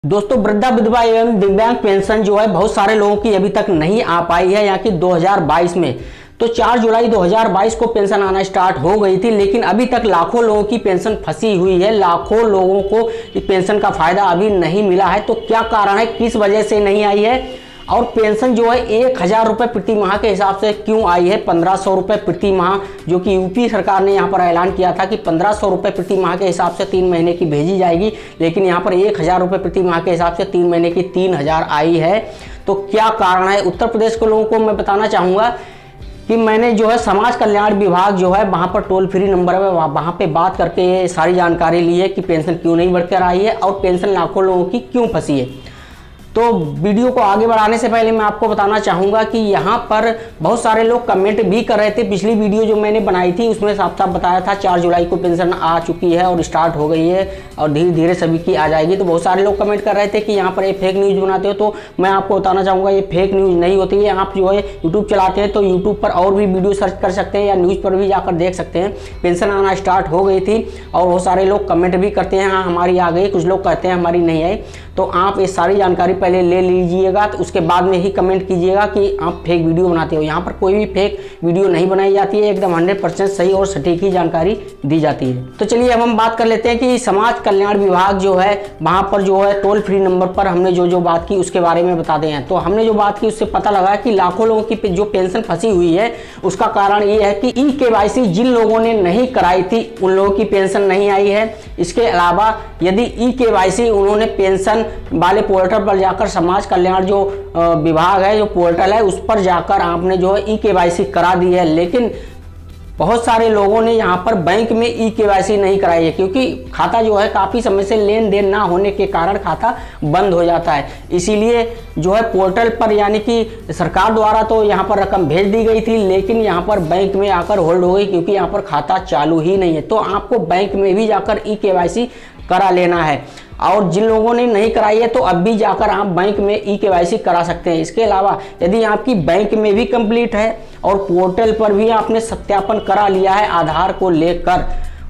दोस्तों, वृद्धा विधवा एवं दिव्यांग पेंशन जो है बहुत सारे लोगों की अभी तक नहीं आ पाई है, यहाँ की 2022 में। तो 4 जुलाई 2022 को पेंशन आना स्टार्ट हो गई थी, लेकिन अभी तक लाखों लोगों की पेंशन फंसी हुई है। लाखों लोगों को इस पेंशन का फायदा अभी नहीं मिला है। तो क्या कारण है, किस वजह से नहीं आई है, और पेंशन जो है 1000 रुपये प्रति माह के हिसाब से क्यों आई है 1500 रुपये प्रति माह, जो कि यूपी सरकार ने यहाँ पर ऐलान किया था कि 1500 रुपये प्रति माह के हिसाब से 3 महीने की भेजी जाएगी, लेकिन यहाँ पर 1000 रुपये प्रति माह के हिसाब से 3 महीने की 3000 आई है। तो क्या कारण है, उत्तर प्रदेश के लोगों को मैं बताना चाहूँगा कि मैंने जो है समाज कल्याण विभाग जो है वहाँ पर टोल फ्री नंबर है, वहाँ पे बात करके ये सारी जानकारी ली है कि पेंशन क्यों नहीं बढ़कर आई है और पेंशन लाखों लोगों की क्यों फंसी है। तो वीडियो को आगे बढ़ाने से पहले मैं आपको बताना चाहूँगा कि यहाँ पर बहुत सारे लोग कमेंट भी कर रहे थे। पिछली वीडियो जो मैंने बनाई थी उसमें साफ साफ बताया था 4 जुलाई को पेंशन आ चुकी है और स्टार्ट हो गई है और धीरे धीरे सभी की आ जाएगी। तो बहुत सारे लोग कमेंट कर रहे थे कि यहाँ पर ये फेक न्यूज़ बनाते हो। तो मैं आपको बताना चाहूँगा ये फेक न्यूज़ नहीं होती है। आप जो है यूट्यूब चलाते हैं तो यूट्यूब पर और भी वीडियो सर्च कर सकते हैं या न्यूज़ पर भी जाकर देख सकते हैं। पेंशन आना स्टार्ट हो गई थी और बहुत सारे लोग कमेंट भी करते हैं हाँ हमारी आ गई, कुछ लोग कहते हैं हमारी नहीं आई। तो आप ये सारी जानकारी पहले ले लीजिएगा, तो उसके बाद में ही कमेंट कीजिएगा कि आप फेक वीडियो बनाते हो। यहाँ पर कोई भी फेक वीडियो नहीं बनाई जाती है, एकदम 100% सही और सटीक ही जानकारी दी जाती है। तो चलिए अब हम बात कर लेते हैं कि समाज कल्याण विभाग जो है वहाँ पर जो है टोल फ्री नंबर पर हमने जो बात की उसके बारे में बताते हैं। तो हमने जो बात की उससे पता लगा कि लाखों लोगों की जो पेंशन फंसी हुई है उसका कारण ये है कि eKYC जिन लोगों ने नहीं कराई थी उन लोगों की पेंशन नहीं आई है। इसके अलावा यदि eKYC उन्होंने पेंशन वाले पोर्टल पर जाकर समाज कल्याण जो विभाग है, जो पोर्टल है, उस पर जाकर आपने जो है eKYC करा दी है, लेकिन बहुत सारे लोगों ने यहाँ पर बैंक में eKYC नहीं कराई है, क्योंकि खाता जो है काफ़ी समय से लेन देन ना होने के कारण खाता बंद हो जाता है। इसीलिए जो है पोर्टल पर यानी कि सरकार द्वारा तो यहाँ पर रकम भेज दी गई थी, लेकिन यहाँ पर बैंक में आकर होल्ड हो गई क्योंकि यहाँ पर खाता चालू ही नहीं है। तो आपको बैंक में भी जाकर eKYC करा लेना है, और जिन लोगों ने नहीं कराई है तो अब भी जाकर आप बैंक में eKYC करा सकते हैं। इसके अलावा यदि आपकी बैंक में भी कंप्लीट है और पोर्टल पर भी आपने सत्यापन करा लिया है आधार को लेकर,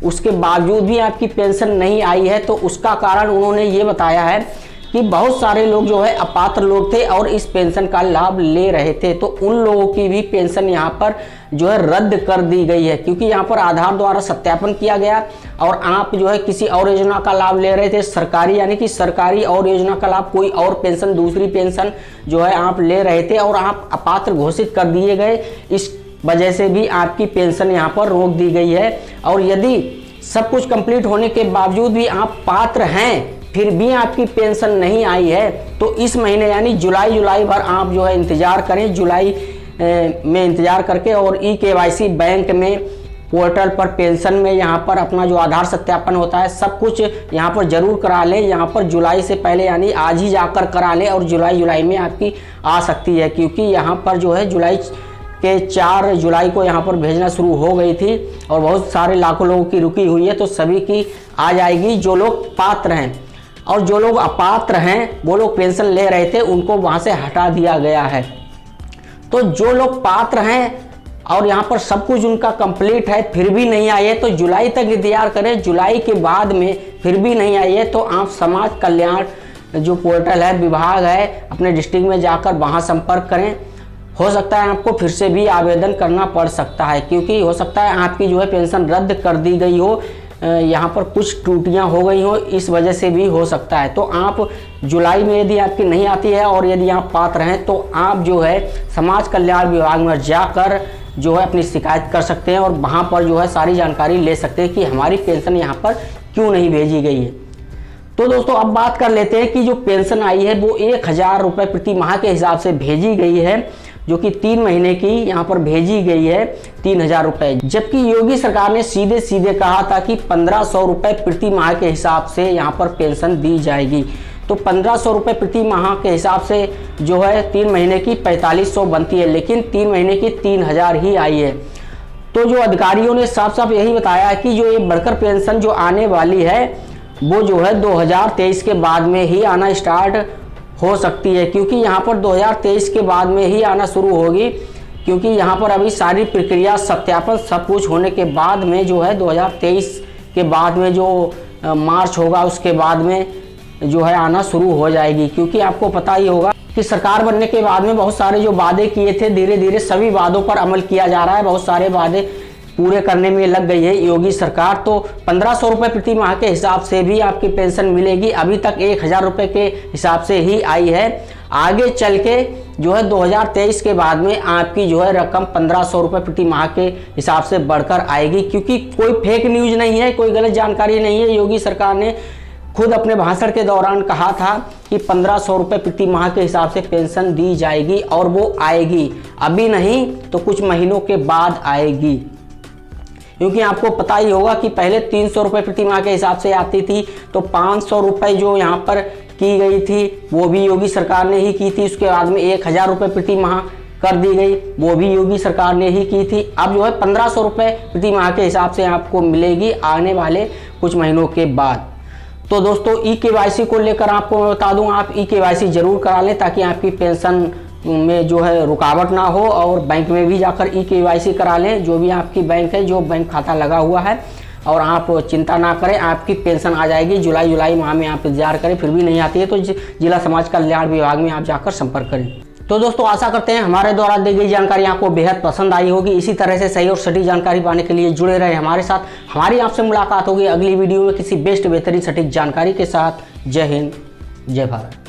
उसके बावजूद भी आपकी पेंशन नहीं आई है, तो उसका कारण उन्होंने ये बताया है कि बहुत सारे लोग जो है अपात्र लोग थे और इस पेंशन का लाभ ले रहे थे, तो उन लोगों की भी पेंशन यहाँ पर जो है रद्द कर दी गई है, क्योंकि यहाँ पर आधार द्वारा सत्यापन किया गया और आप जो है किसी और योजना का लाभ ले रहे थे, सरकारी यानी कि सरकारी और योजना का लाभ, कोई और पेंशन, दूसरी पेंशन जो है आप ले रहे थे और आप अपात्र घोषित कर दिए गए। इस वजह से भी आपकी पेंशन यहाँ पर रोक दी गई है। और यदि सब कुछ कंप्लीट होने के बावजूद भी आप पात्र हैं फिर भी आपकी पेंशन नहीं आई है, तो इस महीने यानी जुलाई भर आप जो है इंतज़ार करें। जुलाई में इंतज़ार करके और eKYC बैंक में पोर्टल पर पेंशन में यहाँ पर अपना जो आधार सत्यापन होता है सब कुछ यहाँ पर ज़रूर करा लें। यहाँ पर जुलाई से पहले यानी आज ही जाकर करा लें और जुलाई में आपकी आ सकती है, क्योंकि यहाँ पर जो है जुलाई के 4 जुलाई को यहाँ पर भेजना शुरू हो गई थी और बहुत सारे लाखों लोगों की रुकी हुई है, तो सभी की आ जाएगी जो लोग पात्र हैं। और जो लोग अपात्र हैं वो लोग पेंशन ले रहे थे उनको वहाँ से हटा दिया गया है। तो जो लोग पात्र हैं और यहाँ पर सब कुछ उनका कंप्लीट है फिर भी नहीं आई है, तो जुलाई तक इंतजार करें। जुलाई के बाद में फिर भी नहीं आई है तो आप समाज कल्याण जो पोर्टल है, विभाग है, अपने डिस्ट्रिक्ट में जाकर वहाँ संपर्क करें। हो सकता है आपको फिर से भी आवेदन करना पड़ सकता है, क्योंकि हो सकता है आपकी जो है पेंशन रद्द कर दी गई हो, यहाँ पर कुछ त्रुटियाँ हो गई हो, इस वजह से भी हो सकता है। तो आप जुलाई में यदि आपकी नहीं आती है और यदि आप पात्र हैं तो आप जो है समाज कल्याण विभाग में जाकर जो है अपनी शिकायत कर सकते हैं और वहाँ पर जो है सारी जानकारी ले सकते हैं कि हमारी पेंशन यहाँ पर क्यों नहीं भेजी गई है। तो दोस्तों अब बात कर लेते हैं कि जो पेंशन आई है वो 1000 रुपये प्रति माह के हिसाब से भेजी गई है, जो कि 3 महीने की यहाँ पर भेजी गई है 3000 रुपये। जबकि योगी सरकार ने सीधे कहा था कि 1500 रुपये प्रति माह के हिसाब से यहाँ पर पेंशन दी जाएगी। तो 1500 रुपये प्रति माह के हिसाब से जो है 3 महीने की 4500 बनती है, लेकिन 3 महीने की 3000 ही आई है। तो जो अधिकारियों ने साफ साफ यही बताया है कि जो ये बढ़कर पेंशन जो आने वाली है वो जो है 2023 के बाद में ही आना स्टार्ट हो सकती है, क्योंकि यहाँ पर 2023 के बाद में ही आना शुरू होगी, क्योंकि यहाँ पर अभी सारी प्रक्रिया सत्यापन सब कुछ होने के बाद में जो है 2023 के बाद में जो मार्च होगा उसके बाद में जो है आना शुरू हो जाएगी। क्योंकि आपको पता ही होगा कि सरकार बनने के बाद में बहुत सारे जो वादे किए थे, धीरे धीरे सभी वादों पर अमल किया जा रहा है। बहुत सारे वादे पूरे करने में लग गई है योगी सरकार। तो 1500 रुपये प्रति माह के हिसाब से भी आपकी पेंशन मिलेगी। अभी तक 1000 रुपये के हिसाब से ही आई है। आगे चल के जो है 2023 के बाद में आपकी जो है रकम 1500 रुपये प्रति माह के हिसाब से बढ़कर आएगी। क्योंकि कोई फेक न्यूज नहीं है, कोई गलत जानकारी नहीं है। योगी सरकार ने खुद अपने भाषण के दौरान कहा था कि 1500 रुपये प्रति माह के हिसाब से पेंशन दी जाएगी और वो आएगी, अभी नहीं तो कुछ महीनों के बाद आएगी। क्योंकि आपको पता ही होगा कि पहले 300 रुपये प्रति माह के हिसाब से आती थी, तो 500 रुपये जो यहाँ पर की गई थी वो भी योगी सरकार ने ही की थी। उसके बाद में 1000 रुपये प्रति माह कर दी गई, वो भी योगी सरकार ने ही की थी। अब जो है 1500 रुपये प्रति माह के हिसाब से आपको मिलेगी आने वाले कुछ महीनों के बाद। तो दोस्तों ई-KYC को लेकर आपको मैं बता दूं, आप ई-KYC जरूर करा लें ताकि आपकी पेंशन में जो है रुकावट ना हो। और बैंक में भी जाकर ई-KYC करा लें, जो भी आपकी बैंक है, जो बैंक खाता लगा हुआ है। और आप चिंता ना करें, आपकी पेंशन आ जाएगी। जुलाई माह में आप इंतजार करें, फिर भी नहीं आती है तो जिला समाज कल्याण विभाग में आप जाकर संपर्क करें। तो दोस्तों आशा करते हैं हमारे द्वारा दी गई जानकारी आपको बेहद पसंद आई होगी। इसी तरह से सही और सटीक जानकारी पाने के लिए जुड़े रहे हमारे साथ। हमारी आपसे मुलाकात होगी अगली वीडियो में किसी बेस्ट बेहतरीन सटीक जानकारी के साथ। जय हिंद, जय भारत।